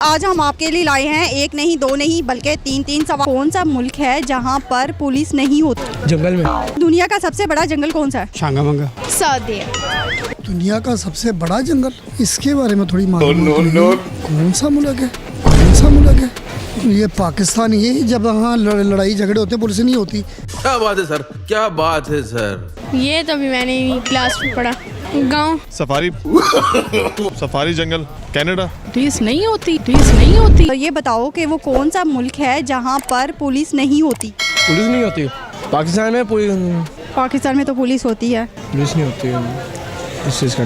आज हम आपके लिए लाए हैं एक नहीं दो नहीं बल्कि तीन सवाल। कौन सा मुल्क है जहाँ पर पुलिस नहीं होती? जंगल में। दुनिया का सबसे बड़ा जंगल कौन सा है? शांगामंगा। सऊदी। दुनिया का सबसे बड़ा जंगल, इसके बारे में थोड़ी मालूम कौन सा मुल्क है? कौन सा मुल्क है? ये पाकिस्तान। ये जब वहाँ लड़ाई झगड़े होते पुलिस नहीं होती। क्या बात है सर, क्या बात है सर। ये तो अभी मैंने क्लास में पढ़ा। गांव सफारी जंगल कनाडा। पुलिस नहीं होती, पुलिस नहीं होती। तो ये बताओ कि वो कौन सा मुल्क है जहाँ पर पुलिस नहीं होती? पुलिस नहीं होती पाकिस्तान में। पाकिस्तान में तो पुलिस होती है। पुलिस नहीं होती इस चीज़ का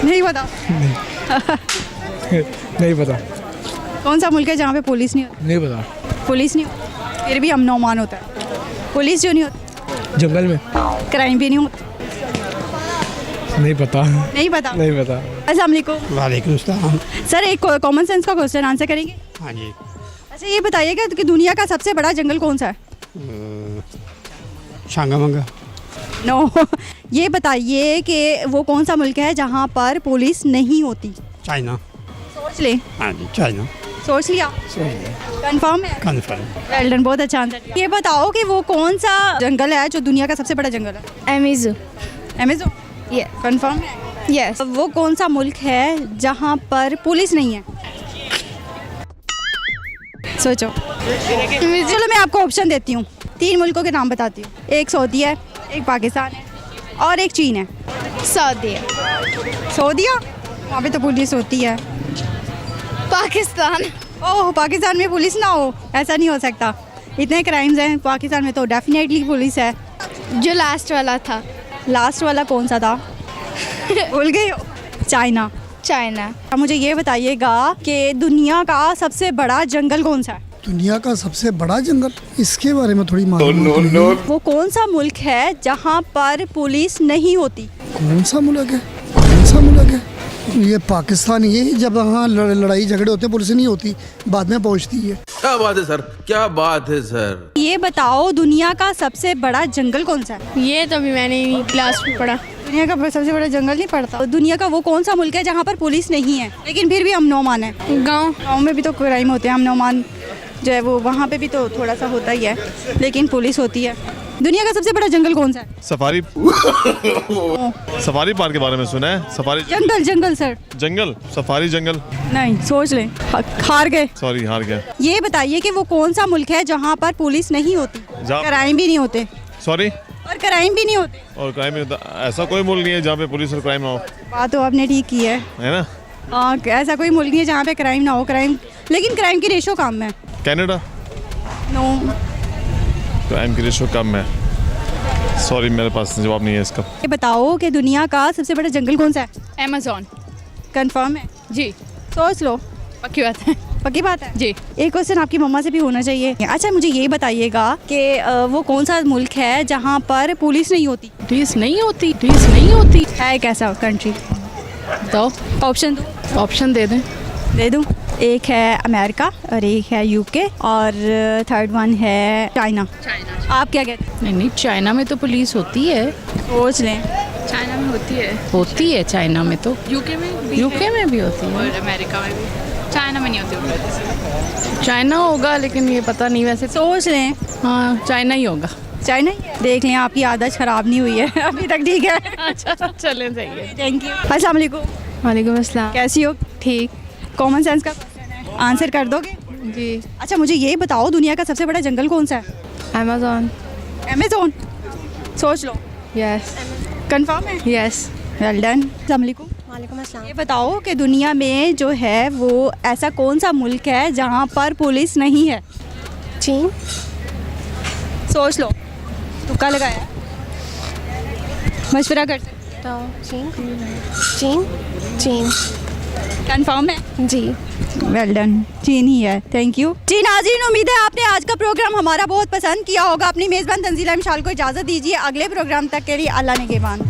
नहीं पता। नहीं पता। कौन सा मुल्क है जहाँ पे पुलिस नहीं होती? नहीं पता। पुलिस नहीं होती फिर भी अमन अमान होता है। पुलिस जो नहीं होती, जंगल में। क्राइम भी नहीं होता। नहीं पता। नहीं पता। नहीं पता। अस्सलाम वालेकुम। वालेकुम सलाम। सर एक कॉमन सेंस का क्वेश्चन आंसर करेंगे? हाँ जी। अच्छा ये बताइएगा कि दुनिया का सबसे बड़ा जंगल कौन सा है? शांगामंगा। नो ये बताइए कि वो कौन सा मुल्क है जहाँ पर पुलिस नहीं होती? चाइना। सोच ले। हाँ जी, चाइना। सोच लिया? कंफर्म है? कन्फर्म। वेल डन, बहुत अच्छा आंसर। ये बताओ कि वो कौन सा जंगल है जो दुनिया का सबसे बड़ा जंगल है? अमेज़न। अमेज़न? ये कंफर्म है? यस। वो कौन सा मुल्क है जहाँ पर पुलिस नहीं है? सोचो। चलो मैं आपको ऑप्शन देती हूँ, 3 मुल्कों के नाम बताती हूँ। एक सऊदी है, एक पाकिस्तान है और एक चीन है। सऊदी। सऊदीया? वहाँ पे तो पुलिस होती है। पाकिस्तान। ओह, पाकिस्तान में पुलिस ना हो, ऐसा नहीं हो सकता। इतने क्राइम्स हैं पाकिस्तान में तो डेफिनेटली पुलिस है। जो लास्ट वाला था। लास्ट वाला कौन सा था? भूल गई हो? चाइना। चाइना। अब मुझे ये बताइएगा कि दुनिया का सबसे बड़ा जंगल कौन सा है? दुनिया का सबसे बड़ा जंगल, इसके बारे में थोड़ी मालूम वो कौन सा मुल्क है जहाँ पर पुलिस नहीं होती? कौन सा मुल्क है? कौन सा मुल्क है? ये पाकिस्तान। ये जब वहाँ लड़ाई झगड़े होते पुलिस नहीं होती, बाद में पहुँचती है। क्या बात है सर, क्या बात है सर। ये बताओ दुनिया का सबसे बड़ा जंगल कौन सा है? ये तो अभी मैंने क्लास में पढ़ा। दुनिया का सबसे बड़ा जंगल नहीं पड़ता। दुनिया का वो कौन सा मुल्क है जहाँ पर पुलिस नहीं है लेकिन फिर भी अमन अमान है? गांव में भी तो क्राइम होते हैं, अमन अमान जो है वो वहाँ पे भी तो थोड़ा सा होता ही है लेकिन पुलिस होती है। दुनिया का सबसे बड़ा जंगल कौन सा है? सफारी सफारी पार्क के बारे में सुना है। सफारी जंगल सर। जंगल सफारी जंगल। नहीं, सोच लें। हार गए। सॉरी, हार गया। ये बताइए कि वो कौन सा मुल्क है जहाँ पर पुलिस नहीं होती, क्राइम भी नहीं होते? सॉरी। और क्राइम भी नहीं होते? और क्राइम नहीं होता। ऐसा कोई मुल्क नहीं है जहाँ पे पुलिस और क्राइम ना हो। बात तो आपने ठीक की है ना। ऐसा कोई मुल्क नहीं है जहाँ पे क्राइम ना हो। लेकिन क्राइम की रेशो कम है। कनाडा। नो, क्राइम की रेशो कम है। सॉरी, मेरे पास जवाब नहीं है इसका। ये बताओ कि दुनिया का सबसे बड़ा जंगल कौन सा है? अमेज़न। कंफर्म है? जी। सोच लो। पक्की बात है। पक्की बात है? जी। एक क्वेश्चन आपकी मम्मा से भी होना चाहिए। अच्छा मुझे ये बताइएगा कि वो कौन सा मुल्क है जहाँ पर पुलिस नहीं होती? पुलिस नहीं होती, पुलिस नहीं होती। है एक ऐसा कंट्री? तो ऑप्शन दो। ऑप्शन दे दें? दे दूँ। एक है अमेरिका और एक है यूके और थर्ड वन है चाइना। आप क्या कहते हैं? नहीं, चाइना में तो पुलिस होती है। सोच लें। चाइना में होती है चाइना में तो। यूके में भी होती है और अमेरिका में भी। चाइना में नहीं होती। चाइना होगा लेकिन ये पता नहीं वैसे। सोच लें। हाँ, चाइना ही होगा। चाइना ही है? देख लें आपकी आदत खराब नहीं हुई है अभी तक। ठीक है, अच्छा चलें, सही है। Thank you. अस्सलाम वालेकुम। वालेकुम अस्सलाम। कैसी हो? ठीक। कॉमन सेंस का क्वेश्चन है, आंसर कर दोगे? जी। अच्छा मुझे ये बताओ दुनिया का सबसे बड़ा जंगल कौन सा है? अमेज़न। अमेज़न? सोच लो। यस। कंफर्म है? यस। Well done. अस्सलाम वालेकुम। वालेकुम अस्सलाम। ये बताओ कि दुनिया में जो है वो ऐसा कौन सा मुल्क है जहाँ पर पुलिस नहीं है? चीन। सोच लो। तुक्का लगाया? मशवरा कर सकते? तो चीन। कंफर्म है? जी। वेल डन, चीन ही है। थैंक यू जी। नाज़रीन, उम्मीद है आपने आज का प्रोग्राम हमारा बहुत पसंद किया होगा। अपनी मेज़बान तंजीला मिशाल को इजाज़त दीजिए। अगले प्रोग्राम तक के लिए अल्लाह ने के बान।